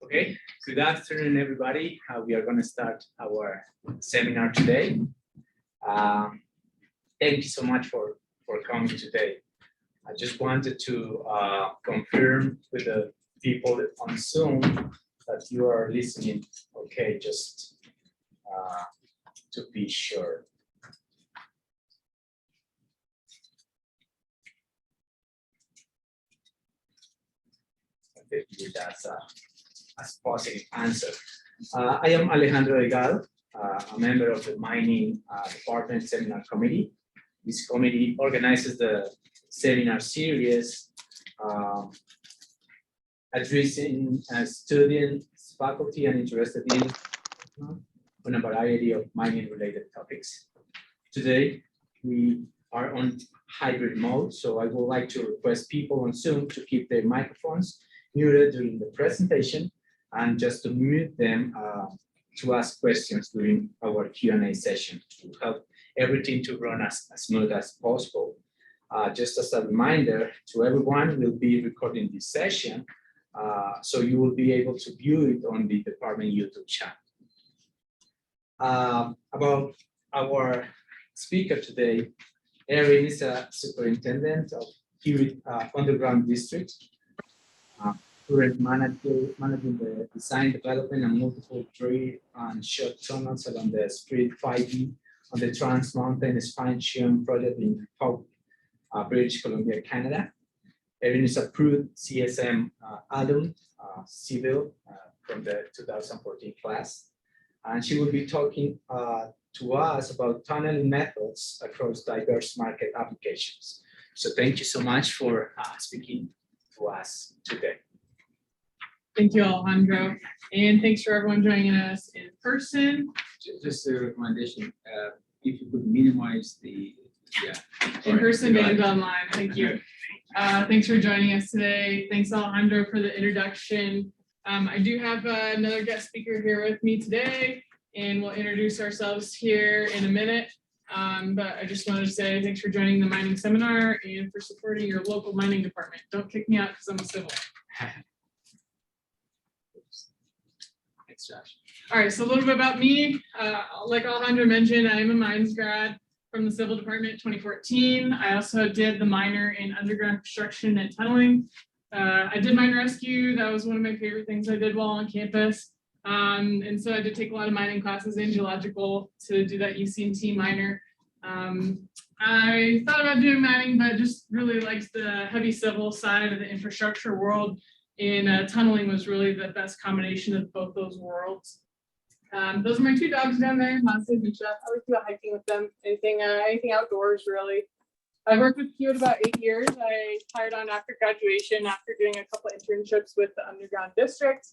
Okay, good afternoon, everybody. We are going to start our seminar today. Thank you so much for coming today. I just wanted to confirm with the people on Zoom that you are listening. Okay, just to be sure. That's as positive answer. I am Alejandro Delgado, a member of the Mining Department Seminar Committee. This committee organizes the seminar series addressing students, faculty, and interested in on a variety of mining-related topics. Today, we are on hybrid mode, so I would like to request people on Zoom to keep their microphones muted during the presentation and just to mute them to ask questions during our Q&A session to help everything to run as smooth as possible. Just as a reminder to everyone, we'll be recording this session, so you will be able to view it on the department YouTube channel. About our speaker today, Erin is a superintendent of Kiewit Underground District. Current managing the design, development, and multiple drill and short tunnels along the Street 5B on the TransMountain Expansion Project in British Columbia, Canada. Erin is approved CSM alum, civil from the 2014 class, and she will be talking to us about tunneling methods across diverse market applications. So thank you so much for speaking to us today. Thank you, Alejandro, and thanks for everyone joining us in person. Just a recommendation, if you could minimize the in person and online. Thank you. Thanks for joining us today. Thanks, Alejandro, for the introduction. I do have another guest speaker here with me today, and we'll introduce ourselves here in a minute. But I just wanted to say thanks for joining the mining seminar and for supporting your local mining department. Don't kick me out because I'm a civil. Josh. All right, so a little bit about me. Like Alejandro mentioned, I am a mines grad from the Civil Department 2014. I also did the minor in underground construction and tunneling. I did mine rescue. That was one of my favorite things I did while on campus. And so I did take a lot of mining classes in geological to do that UC&T minor. I thought about doing mining, but just really liked the heavy civil side of the infrastructure world. And tunneling was really the best combination of both those worlds. Those are my two dogs down there, Monster and Chef. I like to go hiking with them, anything outdoors, really. I worked with Kiewit about 8 years. I hired on after graduation, after doing a couple of internships with the Underground District,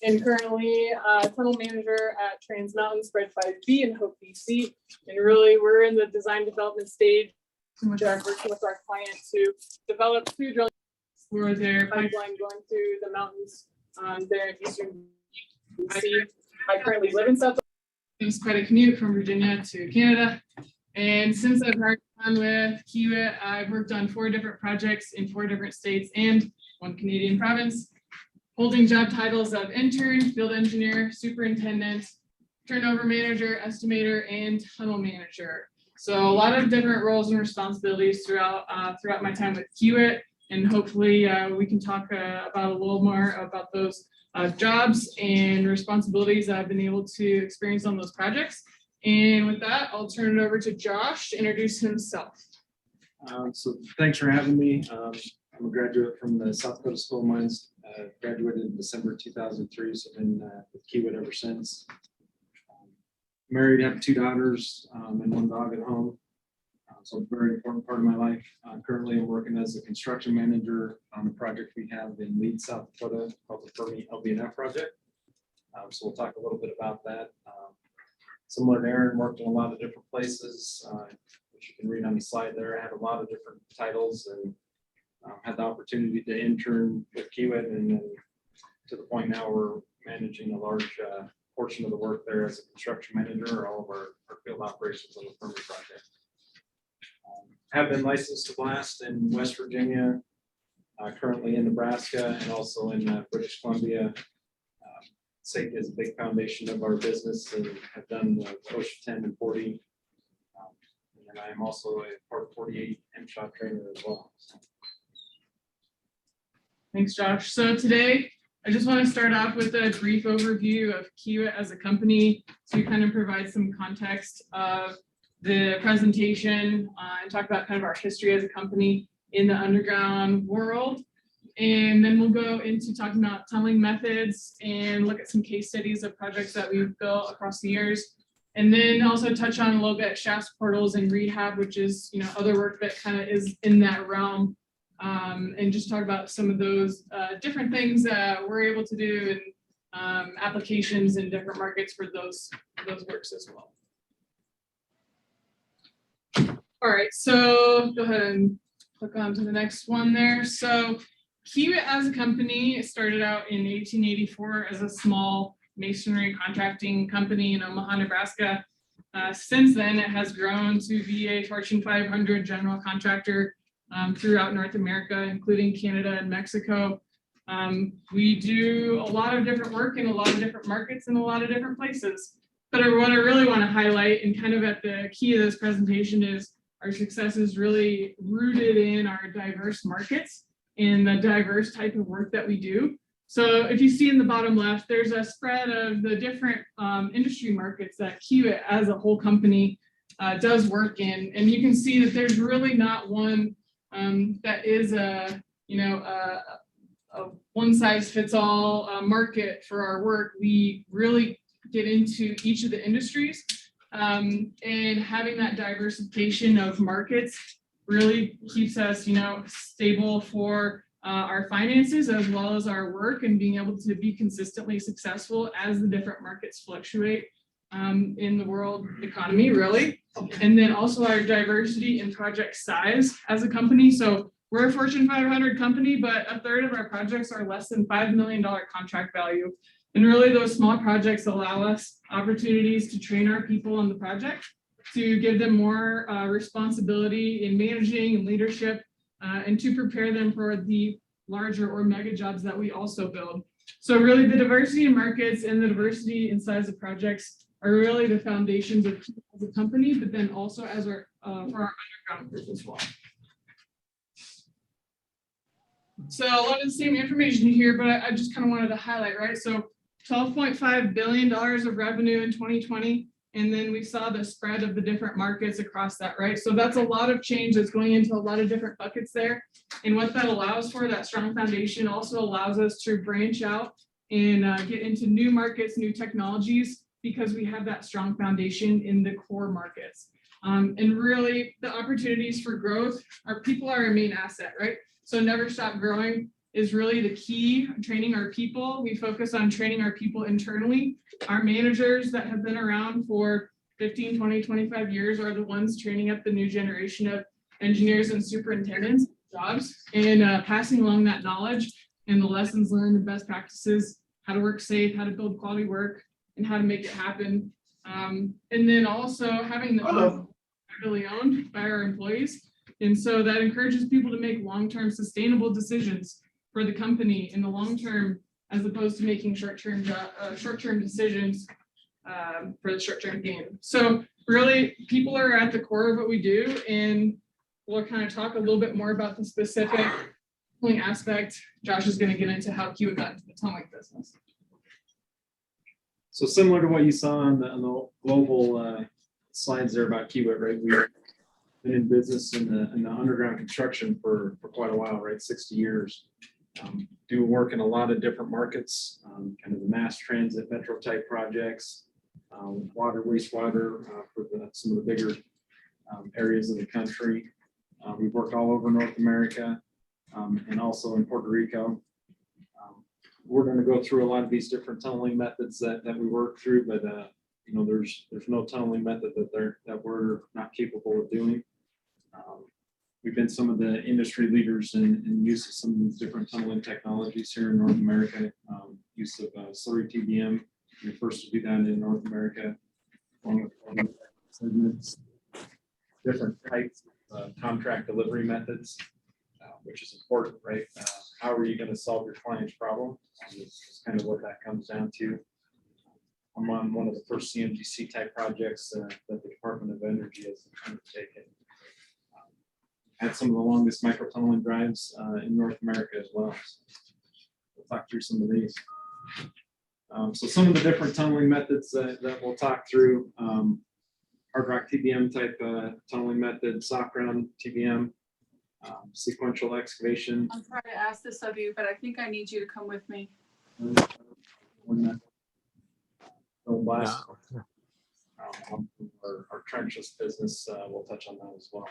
and currently tunnel manager at TransMountain Spread 5B in Hope, BC. And really, we're in the design development stage, in which I'm working with our client to develop two drilling for their pipeline going through the mountains there in eastern BC. I currently live in South. It was quite a commute from Virginia to Canada. And since I've worked on with Kiewit, I've worked on 4 different projects in 4 different states and 1 Canadian province, holding job titles of intern, field engineer, superintendent, turnover manager, estimator, and tunnel manager. So a lot of different roles and responsibilities throughout my time with Kiewit. And hopefully we can talk about a little more about those jobs and responsibilities that I've been able to experience on those projects. And with that, I'll turn it over to Josh to introduce himself. So thanks for having me. I'm a graduate from the South Dakota School of Mines. Graduated in December 2003, so I've been with Kiewit ever since. Married, have 2 daughters and 1 dog at home. So a very important part of my life. Currently, I'm working as a construction manager on a project we have in Leeds, South Dakota, called the Fermi LBNF project. So we'll talk a little bit about that. Similar to Erin, worked in a lot of different places, which you can read on the slide there. I had a lot of different titles and had the opportunity to intern with Kiewit, and then to the point now we're managing a large portion of the work there as a construction manager, or all of our field operations on the Fermi project. Have been licensed to blast in West Virginia, currently in Nebraska and also in British Columbia. SAIC is a big foundation of our business and have done the OSHA 10 and 40. And I am also a Part 48 MSHA trainer as well. Thanks, Josh. So today, I just want to start off with a brief overview of Kiewit as a company to kind of provide some context of the presentation and talk about kind of our history as a company in the underground world. And then we'll go into talking about tunneling methods and look at some case studies of projects that we've built across the years. And then also touch on a little bit shafts, portals, and rehab, which is, you know, other work that kind of is in that realm. And just talk about some of those different things that we're able to do and applications in different markets for those works as well. All right, so go ahead and click on to the next one there. So Kiewit as a company started out in 1884 as a small masonry contracting company in Omaha, Nebraska. Since then, it has grown to be a Fortune 500 general contractor throughout North America, including Canada and Mexico. We do a lot of different work in a lot of different markets in a lot of different places. But what I really want to highlight and kind of at the key of this presentation is our success is really rooted in our diverse markets and the diverse type of work that we do. So if you see in the bottom left, there's a spread of the different industry markets that Kiewit as a whole company does work in. And you can see that there's really not one that is a one size fits all market for our work. We really get into each of the industries and having that diversification of markets really keeps us, you know, stable for our finances as well as our work and being able to be consistently successful as the different markets fluctuate in the world economy, really. And then also our diversity in project size as a company. So we're a Fortune 500 company, but a third of our projects are less than $5 million contract value. And really those small projects allow us opportunities to train our people on the project, to give them more responsibility in managing and leadership, and to prepare them for the larger or mega jobs that we also build. So really the diversity in markets and the diversity in size of projects are really the foundations of as a company, but then also as our for our underground group as well. So a lot of the same information here, but I just kind of wanted to highlight, right? So $12.5 billion of revenue in 2020. And then we saw the spread of the different markets across that, right? So that's a lot of change that's going into a lot of different buckets there. And what that allows for, that strong foundation also allows us to branch out and get into new markets, new technologies, because we have that strong foundation in the core markets. And really the opportunities for growth, our people are our main asset, right? So never stop growing is really the key. Training our people. We focus on training our people internally. Our managers that have been around for 15, 20, 25 years are the ones training up the new generation of engineers and superintendents jobs and passing along that knowledge and the lessons learned, the best practices, how to work safe, how to build quality work, and how to make it happen. And then also having the privately owned by our employees. And so that encourages people to make long-term sustainable decisions for the company in the long term, as opposed to making short-term decisions for the short-term gain. So really, people are at the core of what we do, and we'll kind of talk a little bit more about the specific tunneling aspect. Josh is going to get into how Kiewit got into the tunneling business. So similar to what you saw on the global slides there about Kiewit, right? We've been in business in the underground construction for quite a while, right? 60 years. Do work in a lot of different markets, kind of the mass transit metro type projects, water, wastewater for some of the bigger areas of the country. We've worked all over North America and also in Puerto Rico. We're going to go through a lot of these different tunneling methods that we work through, but you know, there's no tunneling method that we're not capable of doing. We've been some of the industry leaders in use of some of these different tunneling technologies here in North America. Use of Slurry Tbm, we're first to do that in North America, along with segments, different types of contract delivery methods. which is important, right? How are you going to solve your client's problem? Is kind of what that comes down to. I'm on one of the first CMGC type projects that the Department of Energy has undertaken. Had some of the longest microtunneling drives in North America as well. So we'll talk through some of these. So some of the different tunneling methods that we'll talk through. Hard rock TBM type tunneling method, sock ground TBM, sequential excavation. I'm sorry to ask this of you, but I think I need you to come with me. Blast. Our trenchless business, we'll touch on that as well.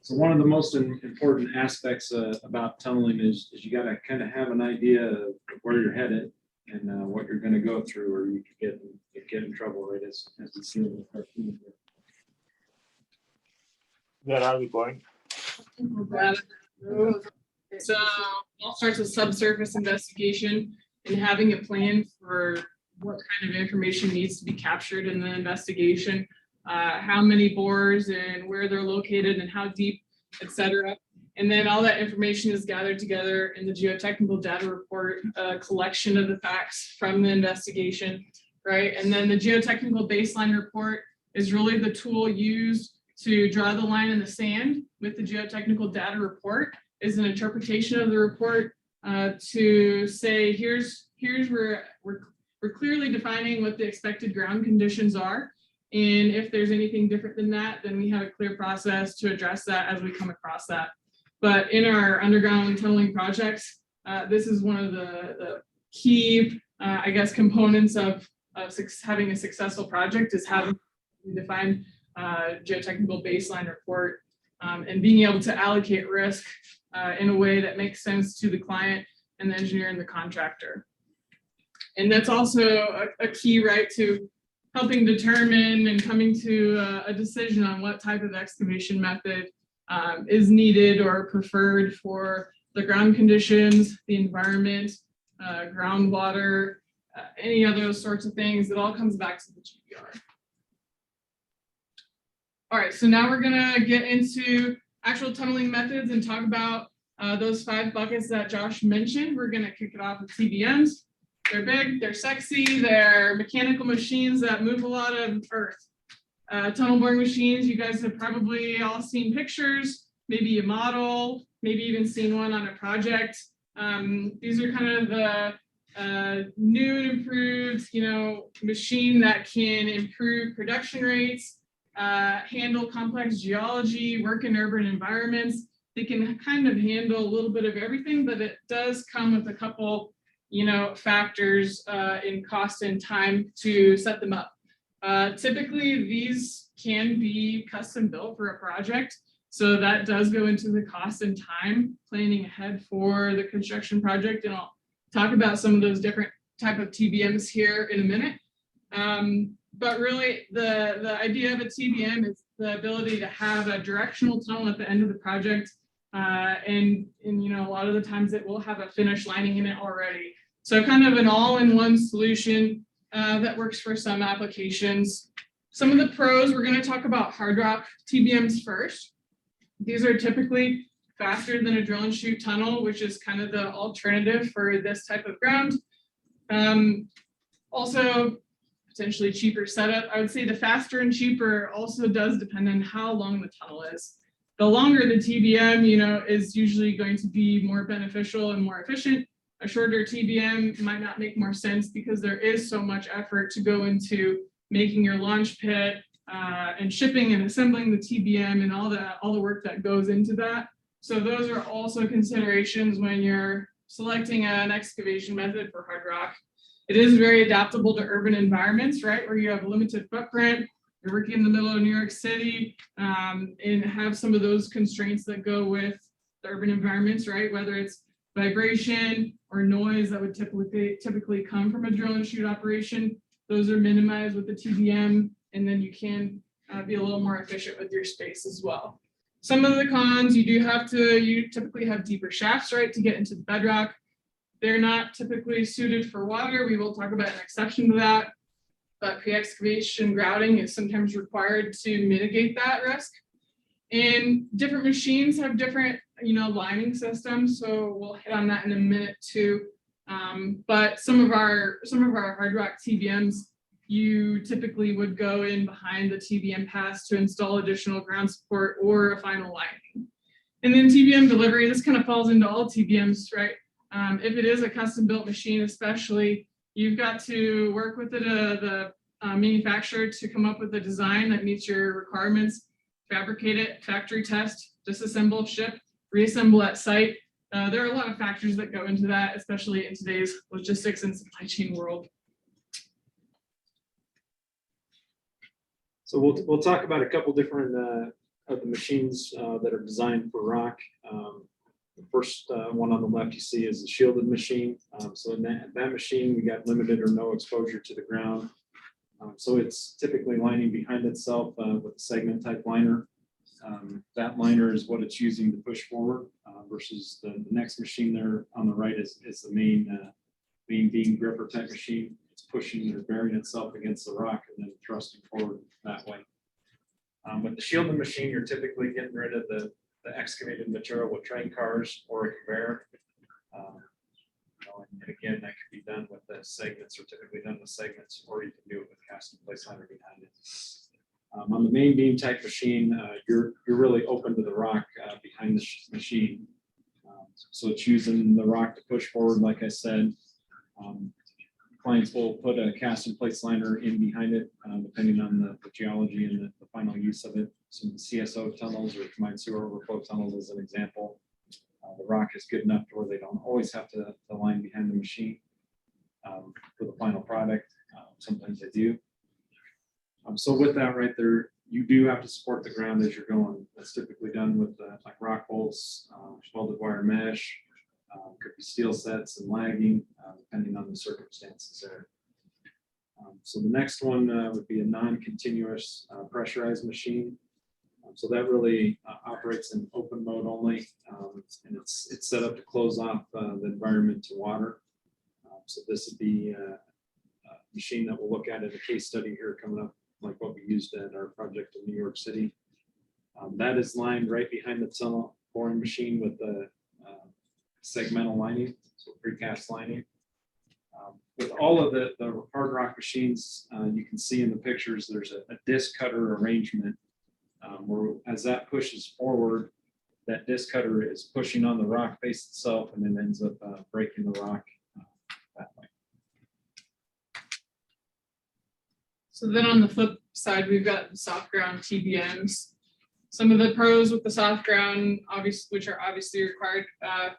So one of the most important aspects about tunneling is you got to kind of have an idea of where you're headed and what you're going to go through, or you could get in trouble, right? As we see in the cartoon here. Where are we going? So all starts with subsurface investigation and having a plan for what kind of information needs to be captured in the investigation, how many bores and where they're located and how deep, etc. And then all that information is gathered together in the geotechnical data report, a collection of the facts from the investigation, right? And then the geotechnical baseline report is really the tool used to draw the line in the sand with the geotechnical data report, is an interpretation of the report to say, here's where we're clearly defining what the expected ground conditions are. And if there's anything different than that, then we have a clear process to address that as we come across that. But in our underground tunneling projects, this is one of the key, I guess, components of having a successful project is having defined geotechnical baseline report and being able to allocate risk in a way that makes sense to the client and the engineer and the contractor. And that's also a key, right, to helping determine and coming to a decision on what type of excavation method is needed or preferred for the ground conditions, the environment, groundwater, any of those sorts of things. It all comes back to the GBR. All right, so now we're gonna get into actual tunneling methods and talk about those 5 buckets that Josh mentioned. We're gonna kick it off with TBMs. They're big, they're sexy, they're mechanical machines that move a lot of earth. Tunnel boring machines, you guys have probably all seen pictures, maybe a model, maybe even seen one on a project. These are kind of the new and improved, machine that can improve production rates, handle complex geology, work in urban environments. They can kind of handle a little bit of everything, but it does come with a couple factors in cost and time to set them up. Typically, these can be custom built for a project. So that does go into the cost and time planning ahead for the construction project. And I'll talk about some of those different type of TBMs here in a minute. But really, the idea of a TBM is the ability to have a directional tunnel at the end of the project. And a lot of the times it will have a finish lining in it already. So kind of an all-in-one solution that works for some applications. Some of the pros, we're going to talk about hard rock TBMs first. These are typically faster than a drill and shoot tunnel, which is kind of the alternative for this type of ground. Also, potentially cheaper setup. I would say the faster and cheaper also does depend on how long the tunnel is. The longer the TBM, is usually going to be more beneficial and more efficient. A shorter TBM might not make more sense because there is so much effort to go into making your launch pit and shipping and assembling the TBM and all the work that goes into that. So those are also considerations when you're selecting an excavation method for hard rock. It is very adaptable to urban environments, right? Where you have a limited footprint, you're working in the middle of New York City, and have some of those constraints that go with the urban environments, right? Whether it's vibration or noise that would typically come from a drill and shoot operation, those are minimized with the TBM, and then you can be a little more efficient with your space as well. Some of the cons, you typically have deeper shafts, right, to get into the bedrock. They're not typically suited for water. We will talk about an exception to that, but pre-excavation grouting is sometimes required to mitigate that risk. And different machines have different, lining systems. So we'll hit on that in a minute too. But some of our hard rock TBMs, you typically would go in behind the TBM pass to install additional ground support or a final lining. And then TBM delivery, this kind of falls into all TBMs, right? If it is a custom built machine, especially, you've got to work with the manufacturer to come up with a design that meets your requirements, fabricate it, factory test, disassemble, ship, reassemble at site. There are a lot of factors that go into that, especially in today's logistics and supply chain world. So we'll talk about a couple different of the machines that are designed for rock. The first one on the left you see is a shielded machine. So in that machine, we got limited or no exposure to the ground. So it's typically lining behind itself with a segment type liner. That liner is what it's using to push forward versus the next machine there on the right is the main beam gripper type machine. It's pushing or bearing itself against the rock and then thrusting forward that way. With the shielded machine, you're typically getting rid of the excavated material with train cars or a conveyor. And again, that could be done with the segments, or typically done with segments, or you can do it with cast and place liner behind it. On the main beam type machine, you're really open to the rock behind the machine. So it's using the rock to push forward, like I said. Clients will put a cast and place liner in behind it, depending on the geology and the final use of it. Some CSO tunnels or combined sewer overflow tunnels as an example. The rock is good enough to where they don't always have to line behind the machine for the final product. Sometimes they do. So with that right there, you do have to support the ground as you're going. That's typically done with like rock bolts, welded wire mesh, could be steel sets and lagging, depending on the circumstances there. So the next one would be a non-continuous pressurized machine. So that really operates in open mode only, and it's set up to close off the environment to water. So this would be a machine that we'll look at in a case study here coming up, like what we used at our project in New York City. That is lined right behind the tunnel boring machine with the segmental lining, so precast lining. With all of the hard rock machines, you can see in the pictures, there's a disc cutter arrangement where as that pushes forward, that disc cutter is pushing on the rock face itself and then ends up breaking the rock that way. So then on the flip side, we've got soft ground TBMs. Some of the pros with the soft ground, which are obviously required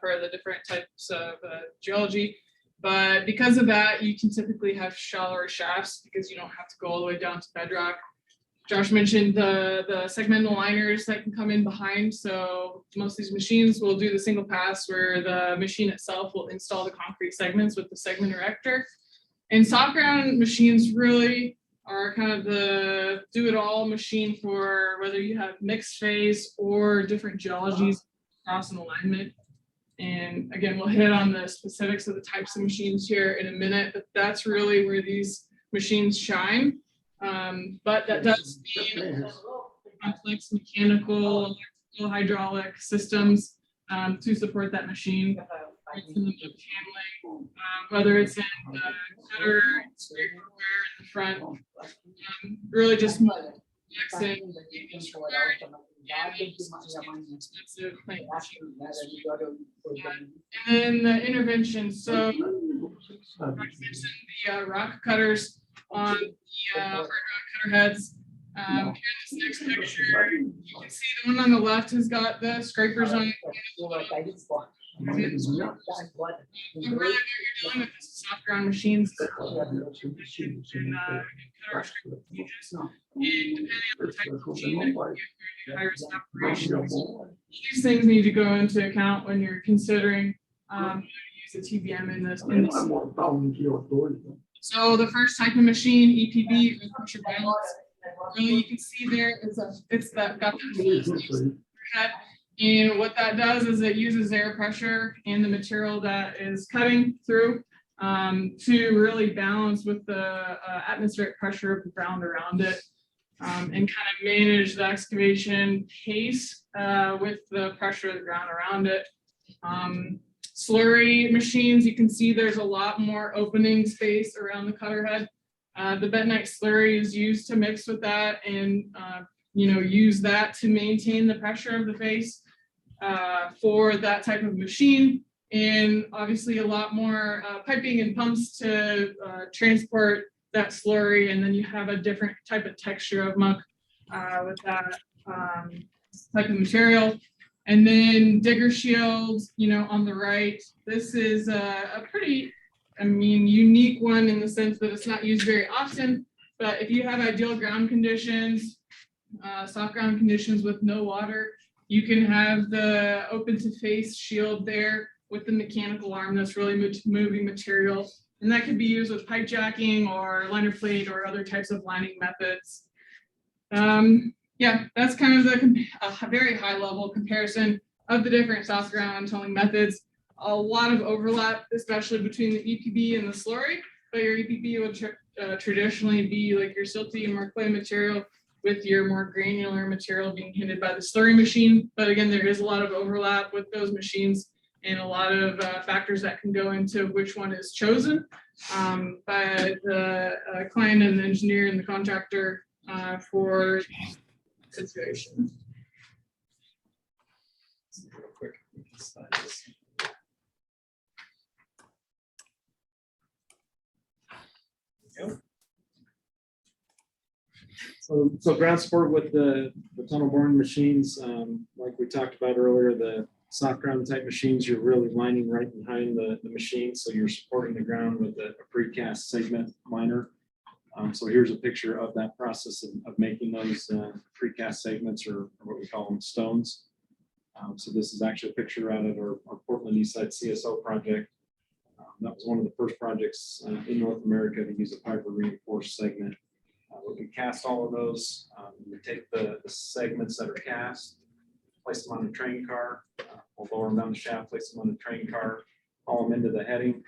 for the different types of geology. But because of that, you can typically have shallower shafts because you don't have to go all the way down to bedrock. Josh mentioned the segmental liners that can come in behind. So most of these machines will do the single pass where the machine itself will install the concrete segments with the segment erector. And soft ground machines really are kind of the do-it-all machine for whether you have mixed phase or different geologies across an alignment. And again, we'll hit on the specifics of the types of machines here in a minute, but that's really where these machines shine. But that does mean complex mechanical, electrical, hydraulic systems to support that machine. Handling, whether it's in the cutter, scraper wear in the front, really just flexing, expensive plant machines. And then the intervention. So I mentioned the rock cutters on the hard rock cutter heads. Here in this next picture, you can see the one on the left has got the scrapers on it. Really what you're dealing with is soft ground machines and depending on the type of machine that you get high risk operations. These things need to go into account when you're considering use a TBM in this. So the first type of machine, EPB, or pressure balance, really you can see there got that head. And what that does is it uses air pressure and the material that is cutting through to really balance with the atmospheric pressure of the ground around it. and kind of manage the excavation pace with the pressure of the ground around it. Slurry machines, you can see there's a lot more opening space around the cutter head. The bentonite slurry is used to mix with that and use that to maintain the pressure of the face for that type of machine. And obviously a lot more piping and pumps to transport that slurry, and then you have a different type of texture of muck with that type of material. And then digger shields, on the right. This is a pretty, unique one in the sense that it's not used very often. But if you have ideal ground conditions, soft ground conditions with no water, you can have the open to face shield there with the mechanical arm that's really moving material. And that could be used with pipe jacking or liner plate or other types of lining methods. Yeah, that's kind of a very high level comparison of the different soft ground tunneling methods. A lot of overlap, especially between the EPB and the slurry, but your EPB would traditionally be like your silty and more clay material, with your more granular material being hindered by the slurry machine. But again, there is a lot of overlap with those machines and a lot of factors that can go into which one is chosen by the client and the engineer and the contractor for situation. Real quick, we can slide this. There we go. So ground support with the tunnel boring machines, like we talked about earlier, the soft ground type machines, you're really lining right behind the machine. So you're supporting the ground with a precast segment liner. So here's a picture of that process of making those precast segments, or what we call them, stones. So this is actually a picture out of our Portland Eastside CSO project. That was one of the first projects in North America to use a fiber reinforced segment. We cast all of those. We take the segments that are cast, place them on the train car, we'll lower them down the shaft, place them on the train car, haul them into the heading.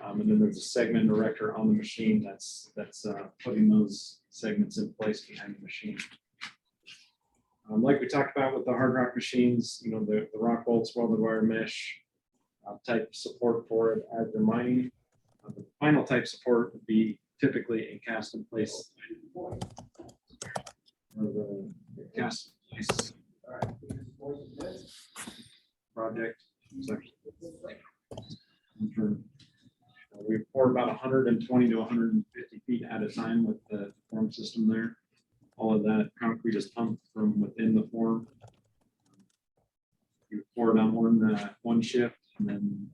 And then there's a segment director on the machine that's putting those segments in place behind the machine. Like we talked about with the hard rock machines, the rock bolts, welded wire mesh type support for it as they're mining. The final type support would be typically a cast in place. Or the cast in place project. We pour about 120 to 150 feet at a time with the form system there. All of that concrete is pumped from within the form. You pour it on one shift, and then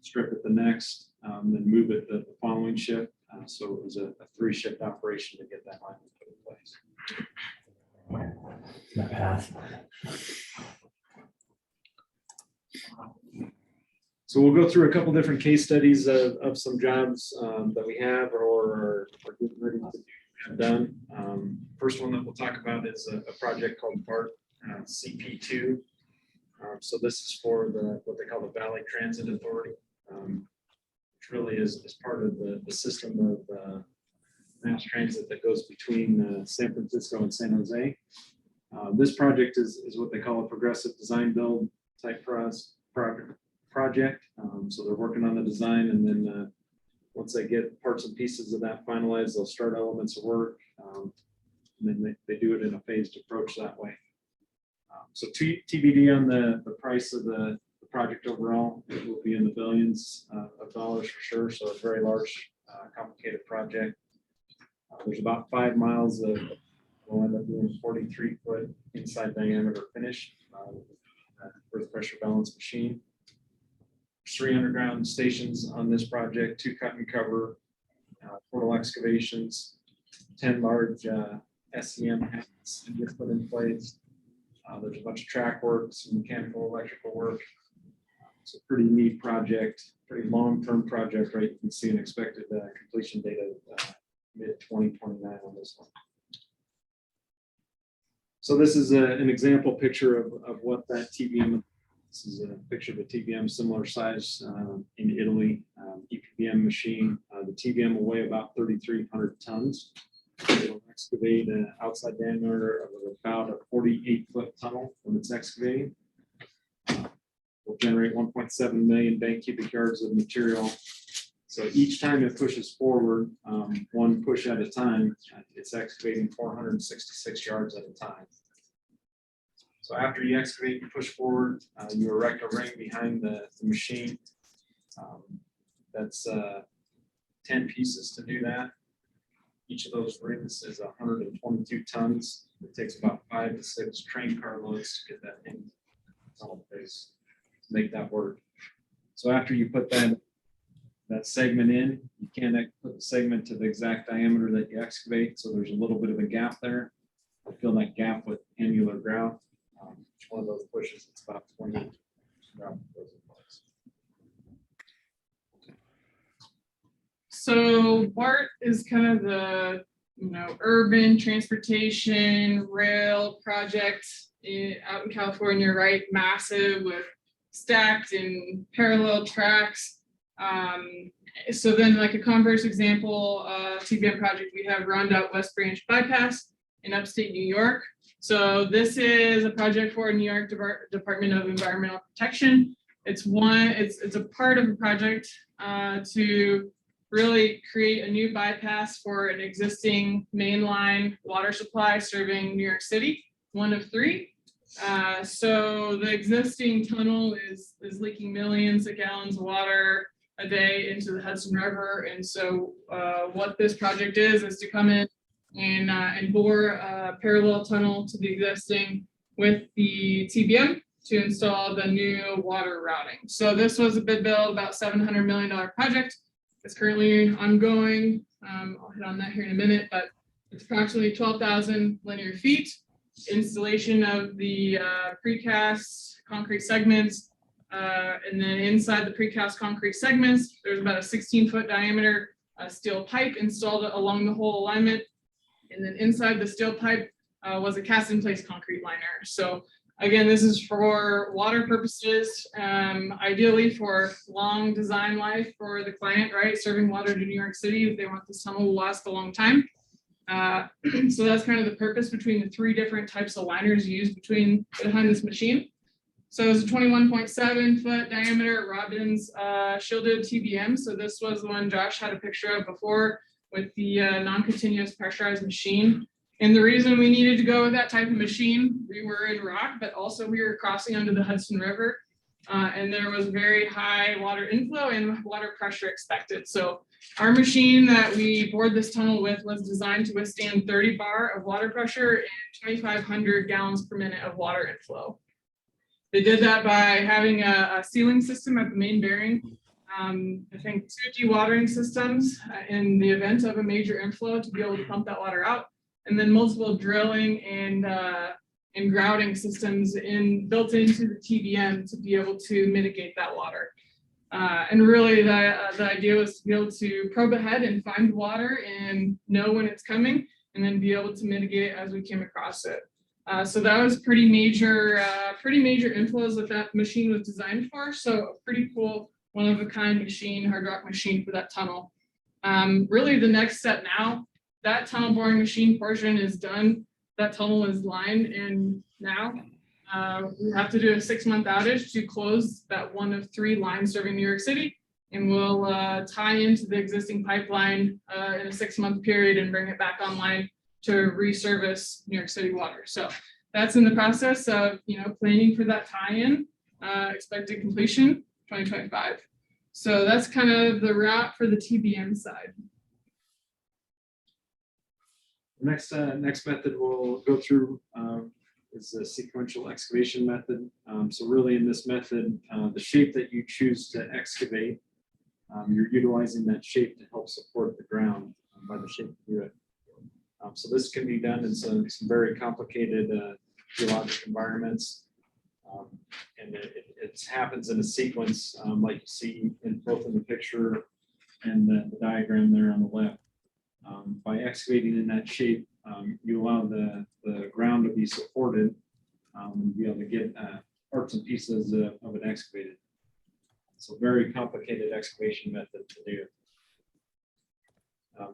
strip it the next, then move it the following shift. So it was a 3-shift operation to get that line put in place. That path. So we'll go through a couple different case studies of some jobs that we have or are getting ready to have done. First one that we'll talk about is a project called BART CP2. So this is for what they call the Valley Transit Authority, which really is part of the system of mass transit that goes between San Francisco and San Jose. This project is what they call a progressive design build type project. So they're working on the design, and then once they get parts and pieces of that finalized, they'll start elements of work, and then they do it in a phased approach that way. So TBD on the price of the project overall. It will be in the billions of dollars for sure. So a very large, complicated project. There's about 5 miles of, we'll end up doing 43-foot inside diameter finish earth pressure balance machine. 3 underground stations on this project, 2 cut and cover, portal excavations, 10 large SEM hats to get put in place. There's a bunch of track work, some mechanical, electrical work. It's a pretty neat project, pretty long-term project, right? You can see an expected completion date of mid-2029 on this one. So this is an example picture of what that TBM. This is a picture of a TBM similar size in Italy, EPBM machine. The TBM will weigh about 3,300 tons. We'll excavate an outside diameter of about a 48-foot tunnel when it's excavating. Will generate 1.7 million bank cubic yards of material. So each time it pushes forward, one push at a time, it's excavating 466 yards at a time. So after you excavate and push forward, you erect a ring behind the machine. That's 10 pieces to do that. Each of those rings is 122 tons. It takes about 5 to 6 train car loads to get that in tunnel face to make that work. So after you put that segment in, you can't put the segment to the exact diameter that you excavate. So there's a little bit of a gap there. I fill that gap with annular grout. Each one of those pushes, it's about 20 grout goes in place. So BART is kind of the urban transportation rail project out in California, right? Massive with stacked and parallel tracks. So then, like a converse example, TBM project, we have Rondout West Branch Bypass in upstate New York. So this is a project for New York Department of Environmental Protection. It's a part of a project to really create a new bypass for an existing mainline water supply serving New York City, one of 3. So the existing tunnel is leaking millions of gallons of water a day into the Hudson River. And so what this project is to come in and bore a parallel tunnel to the existing with the Tbm to install the new water routing. So this was a bid build, about $700 million project. It's currently ongoing. I'll hit on that here in a minute, but it's approximately 12,000 linear feet. Installation of the precast concrete segments, and then inside the precast concrete segments, there's about a 16-foot diameter steel pipe installed along the whole alignment. And then inside the steel pipe was a cast-in-place concrete liner. So again, this is for water purposes, ideally for long design life for the client, right? Serving water to New York City, if they want this tunnel to last a long time. So that's kind of the purpose between the 3 different types of liners used behind this machine. So it's a 21.7 foot diameter Robbins shielded Tbm. So this was the one Josh had a picture of before with the non-continuous pressurized machine. And the reason we needed to go with that type of machine, we were in rock, but also we were crossing under the Hudson River, and there was very high water inflow and water pressure expected. So our machine that we bored this tunnel with was designed to withstand 30 bar of water pressure and 2,500 gallons per minute of water inflow. They did that by having a sealing system at the main bearing. I think 2 dewatering systems in the event of a major inflow to be able to pump that water out. And then multiple drilling and grouting systems built into the Tbm to be able to mitigate that water. And really the idea was to be able to probe ahead and find water and know when it's coming, and then be able to mitigate it as we came across it. So that was pretty major inflows that machine was designed for. So a pretty cool, one-of-a-kind machine, hard rock machine for that tunnel. Really the next step now, that tunnel boring machine portion is done. That tunnel is lined, and now we have to do a 6-month outage to close that one of 3 lines serving New York City, and we'll tie into the existing pipeline in a 6-month period and bring it back online to reservice New York City water. So that's in the process of planning for that tie-in, expected completion 2025. So that's kind of the route for the Tbm side. The next method we'll go through is the sequential excavation method. So really in this method, the shape that you choose to excavate, you're utilizing that shape to help support the ground by the shape you do it. So this can be done in some very complicated geologic environments. And it happens in a sequence like you see both in the picture and the diagram there on the left. By excavating in that shape, you allow the ground to be supported and be able to get parts and pieces of it excavated. It's a very complicated excavation method to do.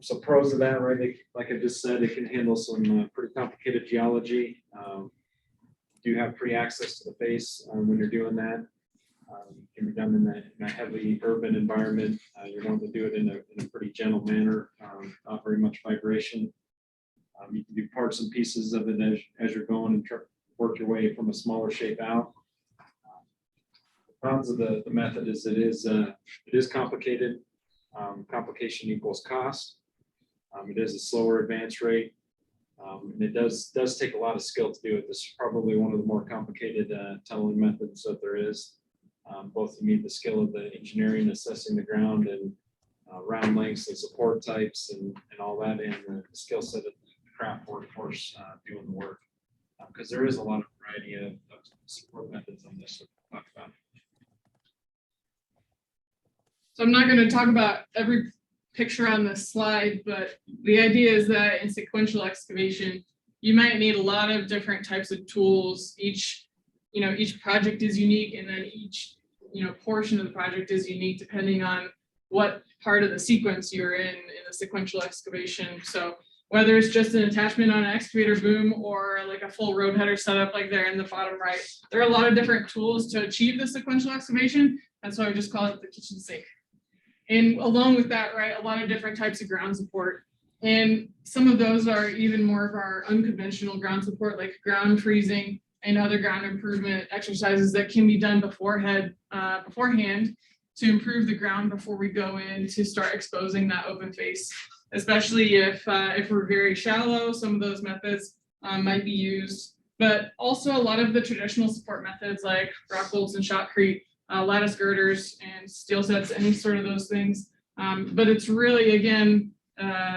So pros of that, right? Like I just said, it can handle some pretty complicated geology. Do have free access to the face when you're doing that. It can be done in a heavily urban environment. You're going to do it in a pretty gentle manner, not very much vibration. You can do parts and pieces of it as you're going and work your way from a smaller shape out. The cons of the method is it is complicated. Complication equals cost. It is a slower advance rate. And it does take a lot of skill to do it. This is probably one of the more complicated tunneling methods that there is. Both to meet the skill of the engineering, assessing the ground and round lengths and support types and all that, and the skill set of the craft workforce doing the work. Because there is a lot of variety of support methods on this that we'll talk about. So I'm not going to talk about every picture on this slide, but the idea is that in sequential excavation, you might need a lot of different types of tools. Each project is unique, and then each portion of the project is unique depending on what part of the sequence you're in the sequential excavation. So whether it's just an attachment on an excavator boom or like a full road header setup like there in the bottom right, there are a lot of different tools to achieve the sequential excavation. That's why I just call it the kitchen sink. And along with that, right, a lot of different types of ground support. And some of those are even more of our unconventional ground support, like ground freezing and other ground improvement exercises that can be done beforehand to improve the ground before we go in to start exposing that open face. Especially if we're very shallow, some of those methods might be used. But also a lot of the traditional support methods like rock bolts and shotcrete, lattice girders and steel sets, any sort of those things. But it's really, again,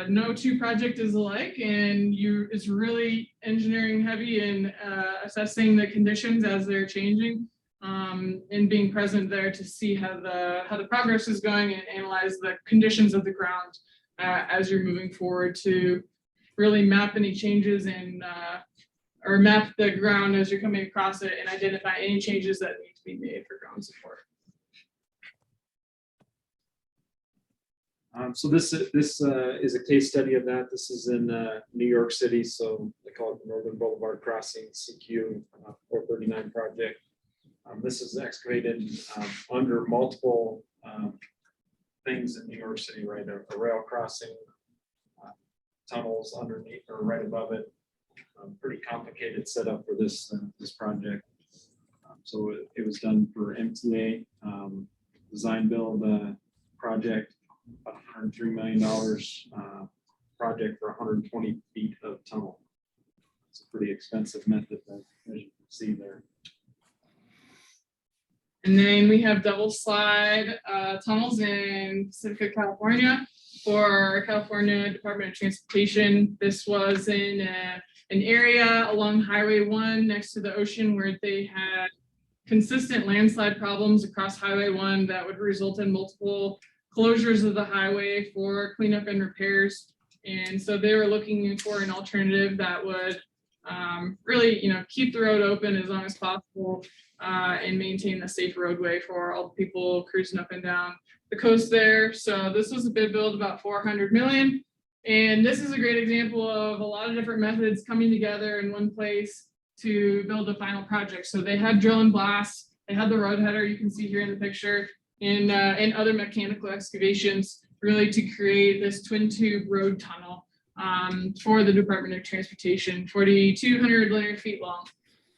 no two project is alike, and it's really engineering heavy and assessing the conditions as they're changing, and being present there to see how the progress is going and analyze the conditions of the ground as you're moving forward to really map any changes and or map the ground as you're coming across it and identify any changes that need to be made for ground support. So this is a case study of that. This is in New York City, so they call it the Northern Boulevard Crossing CQ 439 project. This is excavated under multiple things in New York City, right? A rail crossing, tunnels underneath or right above it. Pretty complicated setup for this project. So it was done for MTA, design build project, about $103 million project for 120 feet of tunnel. It's a pretty expensive method, as you can see there. And then we have double slide tunnels in Pacifica, California for California Department of Transportation. This was in an area along Highway 1 next to the ocean where they had consistent landslide problems across Highway 1 that would result in multiple closures of the highway for cleanup and repairs. And so they were looking for an alternative that would really, keep the road open as long as possible and maintain a safe roadway for all the people cruising up and down the coast there. So this was a bid build about $400 million. And this is a great example of a lot of different methods coming together in one place to build a final project. So they had drill and blast, they had the road header you can see here in the picture, and other mechanical excavations really to create this twin tube road tunnel for the Department of Transportation, 4,200 linear feet long.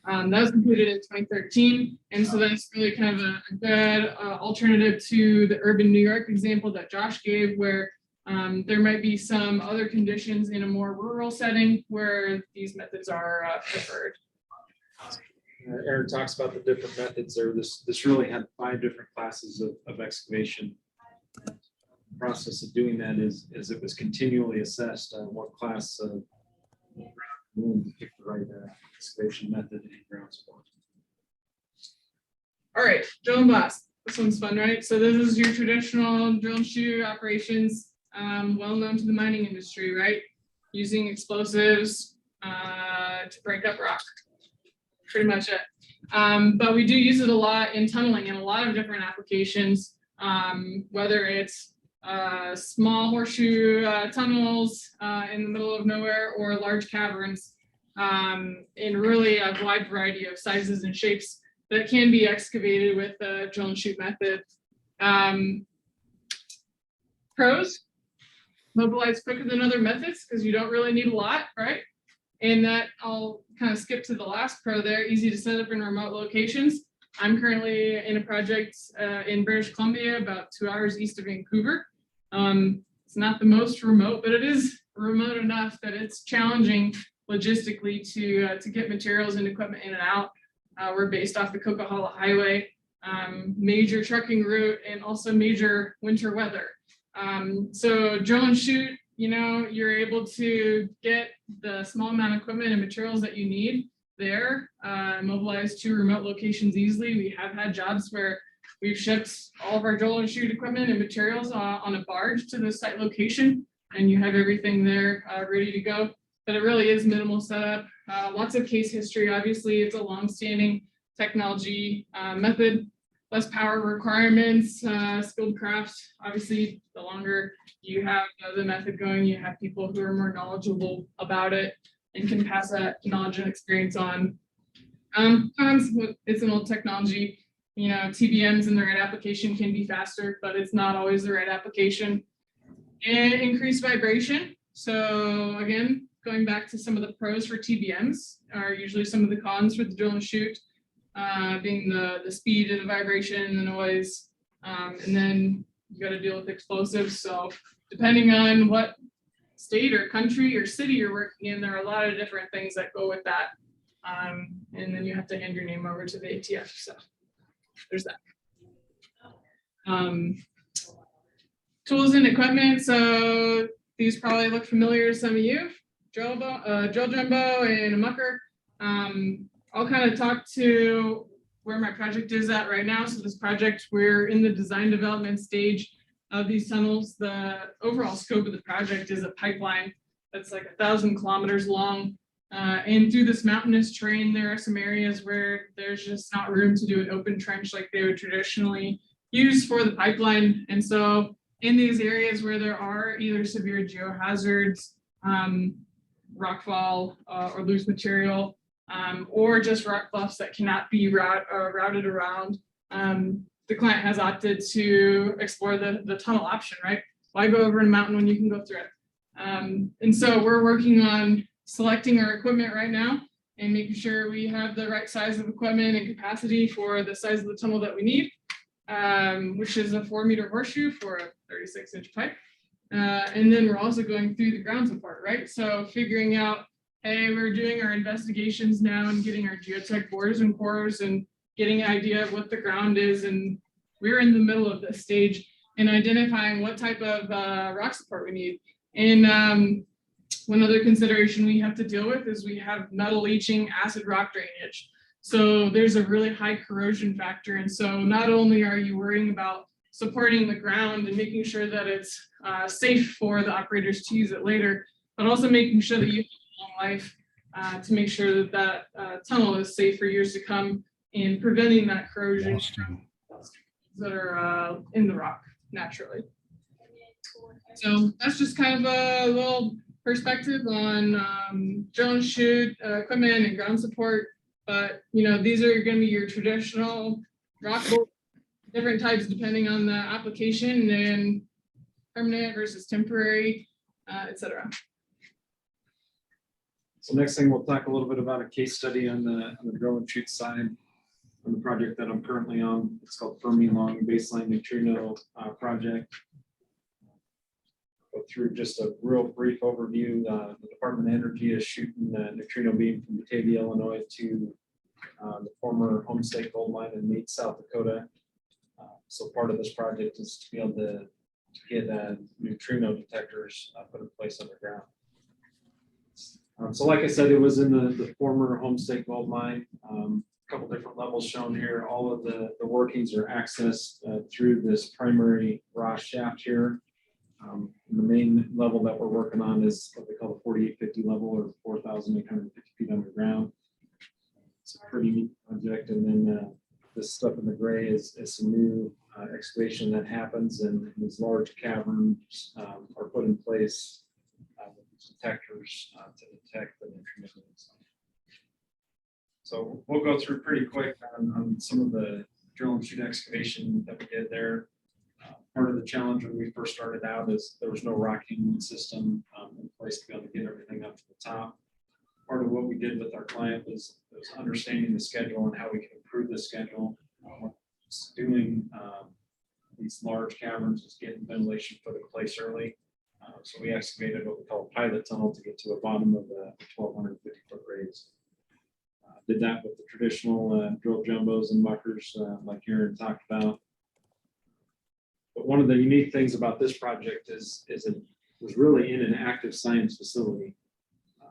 That was completed in 2013. And so that's really kind of a good alternative to the urban New York example that Josh gave, where there might be some other conditions in a more rural setting where these methods are preferred. Erin talks about the different methods there. This really had 5 different classes of excavation. The process of doing that is it was continually assessed what class of ground to pick the right excavation method and ground support. All right, drill and blast. This one's fun, right? So this is your traditional drill and shoot operations, well known to the mining industry, right? Using explosives to break up rock. Pretty much it. But we do use it a lot in tunneling in a lot of different applications, whether it's small horseshoe tunnels in the middle of nowhere, or large caverns in really a wide variety of sizes and shapes that can be excavated with the drill and shoot method. Pros: mobilize quicker than other methods because you don't really need a lot, right? And that, I'll kind of skip to the last pro there, easy to set up in remote locations. I'm currently in a project in British Columbia, about 2 hours east of Vancouver. It's not the most remote, but it is remote enough that it's challenging logistically to get materials and equipment in and out. We're based off the Coquihalla Highway, major trucking route, and also major winter weather. So drill and shoot, you know, you're able to get the small amount of equipment and materials that you need there, mobilize to remote locations easily. We have had jobs where we've shipped all of our drill and shoot equipment and materials on a barge to the site location, and you have everything there ready to go. But it really is minimal setup. Lots of case history. Obviously, it's a long-standing technology method. Less power requirements, skilled craft. Obviously, the longer you have the method going, you have people who are more knowledgeable about it and can pass that knowledge and experience on. Cons: it's an old technology. You know, TBMs in the right application can be faster, but it's not always the right application. And increased vibration. So again, going back to some of the pros for TBMs are usually some of the cons for the drill and shoot. Being the speed of the vibration and the noise, and then you got to deal with explosives. So depending on what state or country or city you're working in, there are a lot of different things that go with that. And then you have to hand your name over to the ATF. So there's that. Tools and equipment. So these probably look familiar to some of you. Drill jumbo and a mucker. I'll kind of talk to where my project is at right now. So this project, we're in the design development stage of these tunnels. The overall scope of the project is a pipeline that's like 1,000 kilometers long. And through this mountainous terrain, there are some areas where there's just not room to do an open trench like they would traditionally use for the pipeline. And so in these areas where there are either severe geohazards, rockfall, or loose material, or just rock bluffs that cannot be routed around, the client has opted to explore the tunnel option, right? Why go over a mountain when you can go through it? And so we're working on selecting our equipment right now and making sure we have the right size of equipment and capacity for the size of the tunnel that we need, which is a 4-meter horseshoe for a 36-inch pipe. And then we're also going through the ground support, right? So figuring out, hey, we're doing our investigations now and getting our geotech bores and cores and getting an idea of what the ground is. And we're in the middle of this stage and identifying what type of rock support we need. And one other consideration we have to deal with is we have metal leaching, acid rock drainage. So there's a really high corrosion factor. And so not only are you worrying about supporting the ground and making sure that it's safe for the operators to use it later, but also making sure that you life to make sure that that tunnel is safe for years to come and preventing that corrosion that are in the rock naturally. So that's just kind of a little perspective on drill and shoot equipment and ground support. But you know, these are going to be your traditional rock bolt, different types depending on the application, and permanent versus temporary, etc. So next thing, we'll talk a little bit about a case study on the drill and shoot side on the project that I'm currently on. It's called Fermi Long Baseline Neutrino Project. Go through just a real brief overview. The Department of Energy is shooting a neutrino beam from Batavia, Illinois to the former Upstate gold mine in Mate, South Dakota. So part of this project is to be able to get neutrino detectors put in place underground. So like I said, it was in the former Homestake gold mine. A couple different levels shown here. All of the workings are accessed through this primary Ross shaft here. The main level that we're working on is what they call the 4850 level, or 4,850 feet underground. It's a pretty neat project. And then this stuff in the gray is some new excavation that happens, and these large caverns are put in place with these detectors to detect the nutrient. So we'll go through pretty quick on some of the drill and shoot excavation that we did there. Part of the challenge when we first started out is there was no rocking system in place to be able to get everything up to the top. Part of what we did with our client was understanding the schedule and how we can improve the schedule. Doing these large caverns is getting ventilation put in place early. So we excavated what we call a pilot tunnel to get to the bottom of the 1,250 foot grades. Did that with the traditional drill jumbos and muckers like Erin talked about. But one of the unique things about this project is it was really in an active science facility.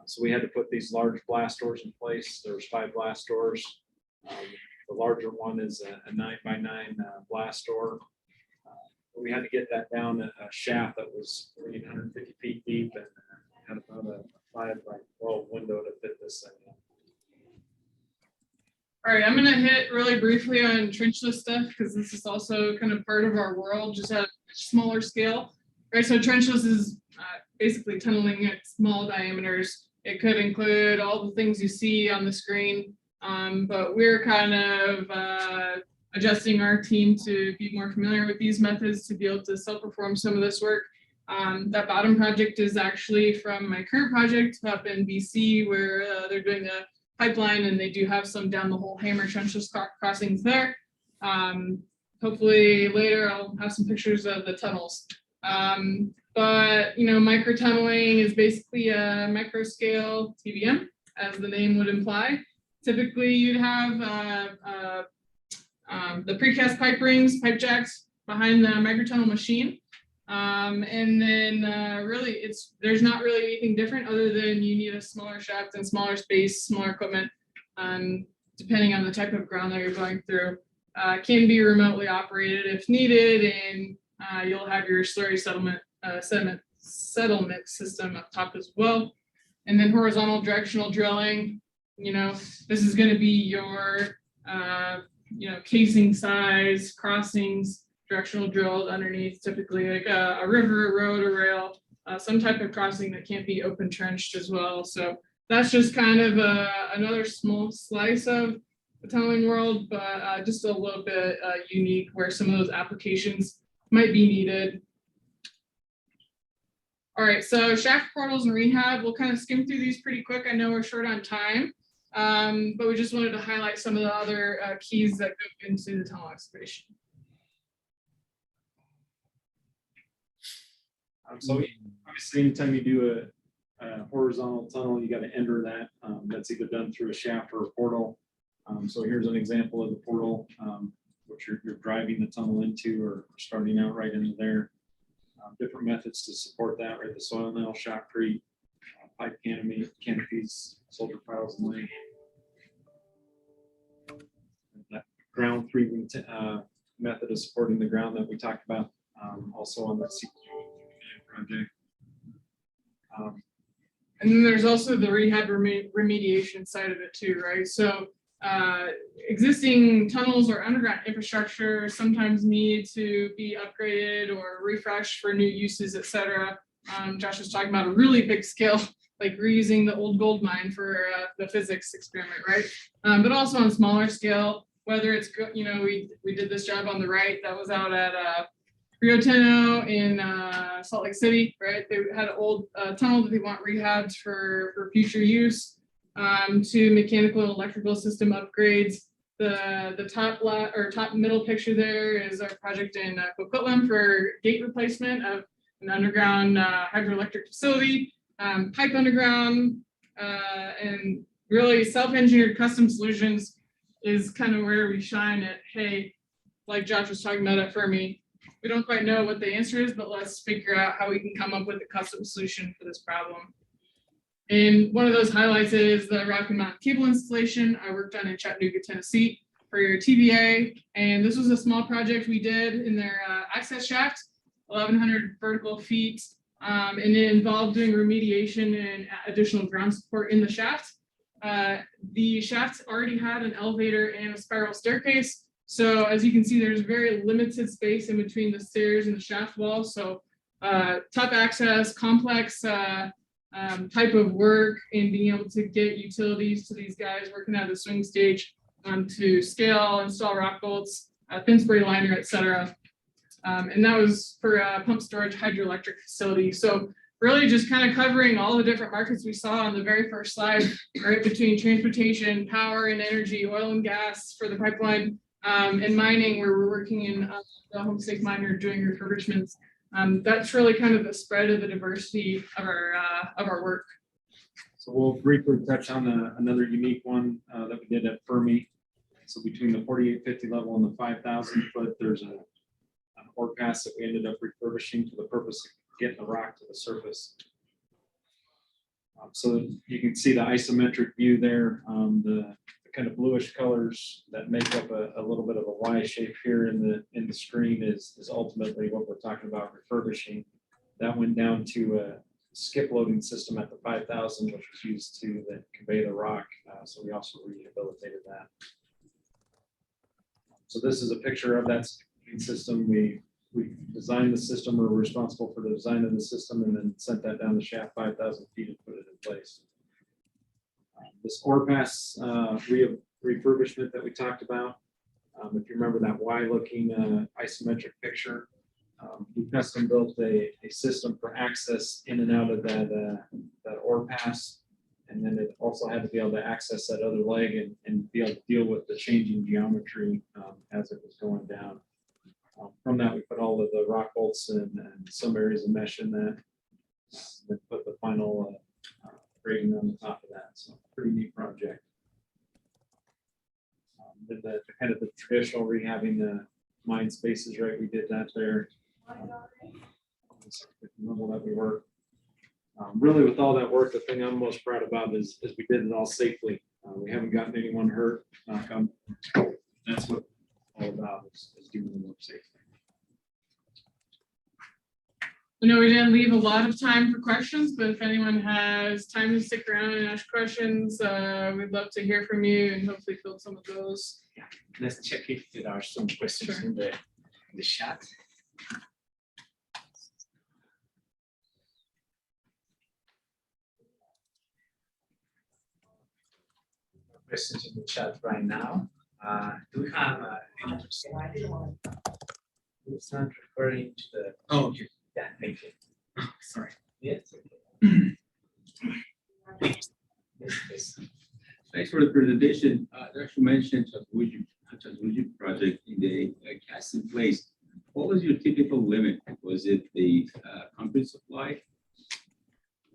So we had to put these large blast doors in place. There was 5 blast doors. The larger one is a 9x9 blast door. We had to get that down a shaft that was 350 feet deep and had about a 5x12 window to fit this thing in. All right, I'm gonna hit really briefly on trenchless stuff because this is also kind of part of our world, just at a smaller scale. Right, so trenchless is basically tunneling at small diameters. It could include all the things you see on the screen, but we're kind of adjusting our team to be more familiar with these methods to be able to self-perform some of this work. That bottom project is actually from my current project up in BC, where they're doing a pipeline, and they do have some down the hole hammer trenchless crossings there. Hopefully later I'll have some pictures of the tunnels. But micro tunneling is basically a micro scale TBM, as the name would imply. Typically you'd have the precast pipe rings, pipe jacks behind the micro tunnel machine. And then really there's not really anything different other than you need a smaller shaft and smaller space, smaller equipment, depending on the type of ground that you're going through. Can be remotely operated if needed, and you'll have your slurry sediment settlement system up top as well. And then horizontal directional drilling, this is going to be your casing size, crossings, directional drilled underneath, typically like a river, a road, a rail, some type of crossing that can't be open trenched as well. So that's just kind of another small slice of the tunneling world, but just a little bit unique where some of those applications might be needed. All right, so shaft portals and rehab, we'll kind of skim through these pretty quick. I know we're short on time, but we just wanted to highlight some of the other keys that go into the tunnel excavation. So obviously, anytime you do a horizontal tunnel, you got to enter that. That's either done through a shaft or a portal. So here's an example of the portal, which you're driving the tunnel into or starting out right into there. Different methods to support that, right? The soil nail, shotcrete, pipe canopies, soldier piles, and lay. That ground freezing method of supporting the ground that we talked about also on the project. And then there's also the rehab remediation side of it too, right? So existing tunnels or underground infrastructure sometimes need to be upgraded or refreshed for new uses, et cetera. Josh was talking about a really big scale, like reusing the old gold mine for the physics experiment, right? But also on smaller scale, whether it's, we did this job on the right that was out at Rio Tinto in Salt Lake City, right? They had an old tunnel that they want rehabbed for future use, to mechanical and electrical system upgrades. The top middle picture there is our project in Coquitlam for gate replacement of an underground hydroelectric facility, pipe underground, and really self-engineered custom solutions is kind of where we shine at, hey, like Josh was talking about at Fermi, we don't quite know what the answer is, but let's figure out how we can come up with a custom solution for this problem. And one of those highlights is the Rocky Mountain cable installation I worked on in Chattanooga, Tennessee for your TVA. And this was a small project we did in their access shaft, 1,100 vertical feet. And it involved doing remediation and additional ground support in the shaft. The shaft already had an elevator and a spiral staircase. So as you can see, there's very limited space in between the stairs and the shaft wall. So tough access, complex type of work, and being able to get utilities to these guys working at the swing stage to scale, install rock bolts, thin spray liner, etc. And that was for a pump storage hydroelectric facility. So really just kind of covering all the different markets we saw on the very first slide, right between transportation, power and energy, oil and gas for the pipeline, and mining, where we're working in the home stake miner doing refurbishments. That's really kind of the spread of the diversity of our work. So we'll briefly touch on another unique one that we did at Fermi. So between the 4850 level and the 5,000 foot, there's an ore pass that we ended up refurbishing for the purpose of getting the rock to the surface. So you can see the isometric view there, the kind of bluish colors that make up a little bit of a Y shape here in the screen is ultimately what we're talking about refurbishing. That went down to a skip loading system at the 5,000, which was used to then convey the rock. So we also rehabilitated that. So this is a picture of that system. We designed the system, we're responsible for the design of the system, and then sent that down the shaft 5,000 feet and put it in place. This ore pass refurbishment that we talked about, if you remember that Y-looking isometric picture, we custom built a system for access in and out of that ore pass, and then it also had to be able to access that other leg and be able to deal with the changing geometry as it was going down. From that, we put all of the rock bolts and some areas of mesh in that, then put the final grading on the top of that. So pretty neat project. Then the kind of the traditional rehabbing the mine spaces, right? We did that there. Level that we work. Really, with all that work, the thing I'm most proud about is we did it all safely. We haven't gotten anyone hurt. That's what it's all about is doing the work safely. I know we didn't leave a lot of time for questions, but if anyone has time to stick around and ask questions, we'd love to hear from you and hopefully fill some of those. Yeah, let's check if there are some questions Sure. in the chat. Questions in the chat right now. Do we have it's not referring to the Okay. yeah, thank you. Sorry. Yes. Yes, please. Thanks for the presentation. As you mentioned, Taswiji project in the cast in place. What was your typical limit? Was it the concrete supply?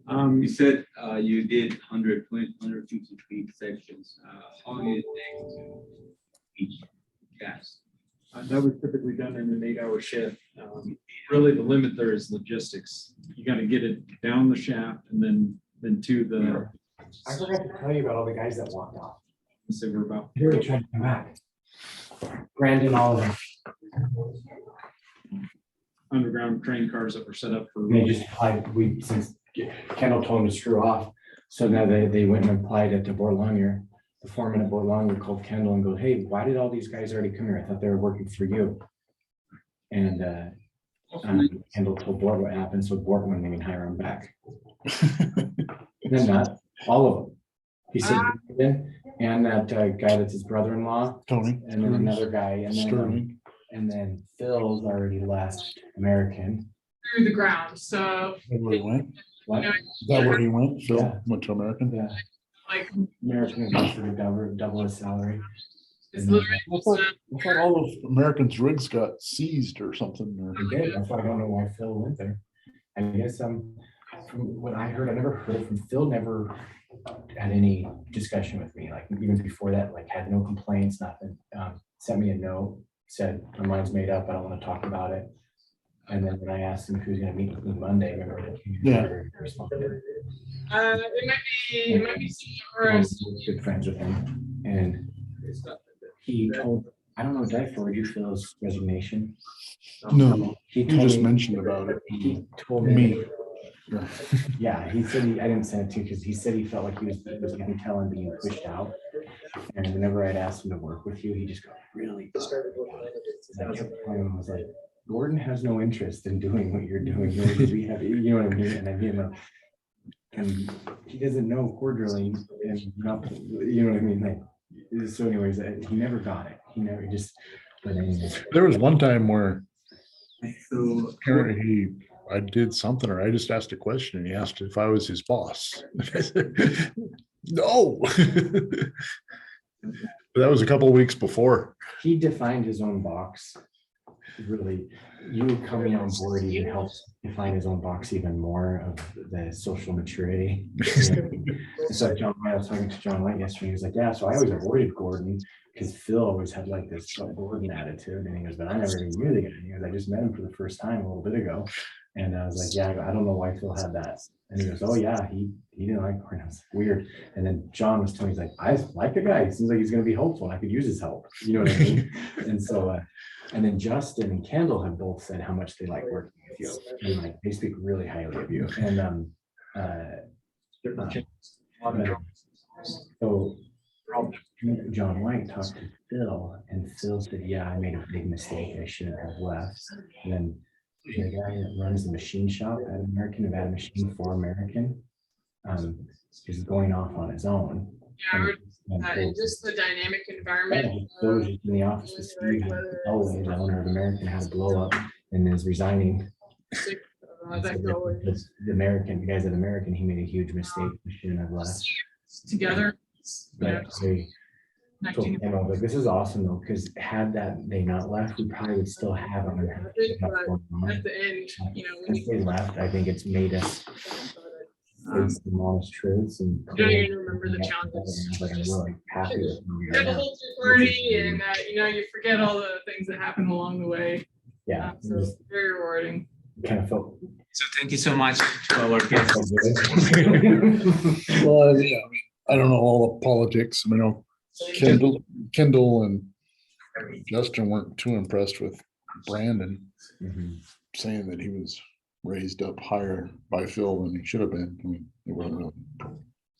You said you did 120, 150 feet sections. How do you take to each cast? That was typically done in an 8-hour shift. Really, the limit there is logistics. You got to get it down the shaft and then to the. I forgot to tell you about all the guys that walked off. So we're about. Here they tried to come back. Brandon, all of them. Underground train cars that were set up for. They just applied, since Kendall told them to screw off. So now they went and applied it to Borlongier. The foreman at Borlongier called Kendall and goes, hey, why did all these guys already come here? I thought they were working for you. And Kendall told Bort what happened, so Bort wouldn't even hire him back. Then not all of them. He said, and that guy that's his brother-in-law, Tony. and then another guy, Sterling. and then Phil's already left American. Through the ground. So Is that where he went? What? Is that where he went? Phil Yeah. went to American? Yeah, like American is offered to double his salary. it's literally I thought all of American's rigs got seized or something. Or He did. That's why I don't know why Phil went there. I guess from what I heard, I never heard from Phil, never had any discussion with me. Like even before that, like had no complaints, nothing. Sent me a note, said my mind's made up, I don't want to talk about it. And then when I asked him if he was going to meet with me Monday, remember that he never responded. it might be or I was good friends with him, and he told, I don't know, did I forward you Phil's resignation? no, He you told just me- mentioned about it. He told Me. me. Yeah. Yeah, he said I didn't send it to you because he said he felt like he was getting telling being pushed out. And whenever I'd ask him to work with you, he just go, really? And I kept telling him, I was like, Gordon has no interest in doing what you're doing. We have, you know what I mean? And I gave him and he doesn't know core drilling and not, you know what I mean? Like, so anyways, he never got it. He never just, but anyways. There was one time where apparently I did something, or I just asked a question and he asked if I was his boss. I said, no. That was a couple of weeks before. He defined his own box. Really, you coming on board even helps define his own box even more of the social maturity. So John, I was talking to John White yesterday. He was like, yeah, so I always avoided Gordon because Phil always had like this Gordon attitude. And he goes, but I never even knew the guy. He goes, I just met him for the first time a little bit ago. And I was like, yeah, I don't know why Phil had that. And he goes, oh yeah, he didn't like Gordon. I was like, weird. And then John was telling me, he's like, I like the guy. He seems like he's going to be helpful. And I could use his help. You know what I mean? And so, and then Justin and Kendall have both said how much they like working with you. And like, they speak really highly of you. And so John White talked to Phil, and Phil said, yeah, I made a big mistake. I shouldn't have left. And then the guy that runs the machine shop at American, Nevada Machine for American, is going off on his own. Yeah, and just the dynamic environment. Phil was just in the office with Steve, the owner of American, had a blow up and is resigning. The American, the guys at American, he made a huge mistake. He shouldn't have left. Together. But like, this is awesome though, because had they not left, we probably would still have them. At the end, you know, If they left, I think it's made us face the honest truths and. I don't even remember the challenges. But I'm really happy with who we You are have a now. whole party, and you know, you forget all the things that happen along the way. Yeah. So it's very rewarding. Kind of felt. So thank you so much to our guests. Well, yeah, I don't know all the politics. I know Kendall and Justin weren't too impressed with Brandon, saying that he was raised up higher by Phil than he should have been. I mean, it wasn't really